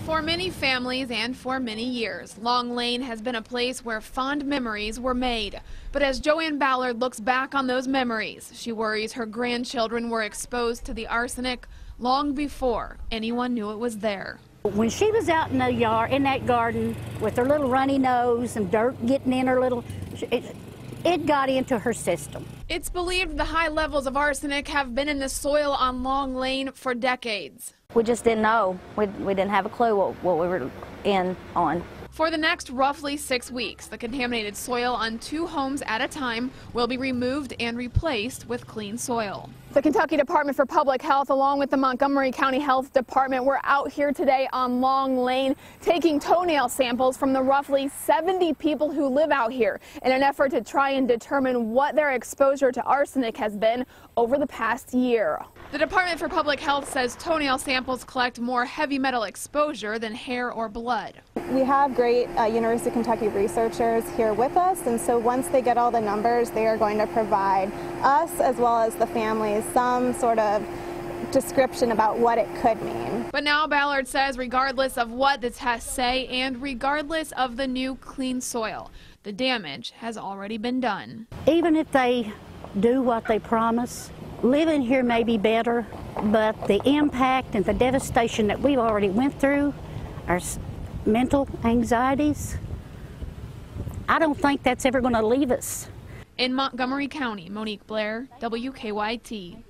For many families and for many years, Long Lane has been a place where fond memories were made. But as Joanne Ballard looks back on those memories, she worries her grandchildren were exposed to the arsenic long before anyone knew it was there. When she was out in the yard, in that garden, with her little runny nose and dirt getting in her little, it got into her system. It's believed the high levels of arsenic have been in the soil on Long Lane for decades. We just didn't know. We didn't have a clue what we were in on. For the next roughly 6 weeks, the contaminated soil on 2 homes at a time will be removed and replaced with clean soil. The Kentucky Department for Public Health, along with the Montgomery County Health Department, we're out here today on Long Lane taking toenail samples from the roughly 70 people who live out here in an effort to try and determine what their exposure to arsenic has been over the past year. The Department for Public Health says toenail samples collect more heavy metal exposure than hair or blood. We have great University of Kentucky researchers here with us, and so once they get all the numbers, they are going to provide us as well as the families some sort of description about what it could mean. But now Ballard says regardless of what the tests say and regardless of the new clean soil, the damage has already been done. Even if they do what they promise, living here may be better, but the impact and the devastation that we've already went through, our mental anxieties, I don't think that's ever going to leave us. In Montgomery County, Monique Blair, WKYT.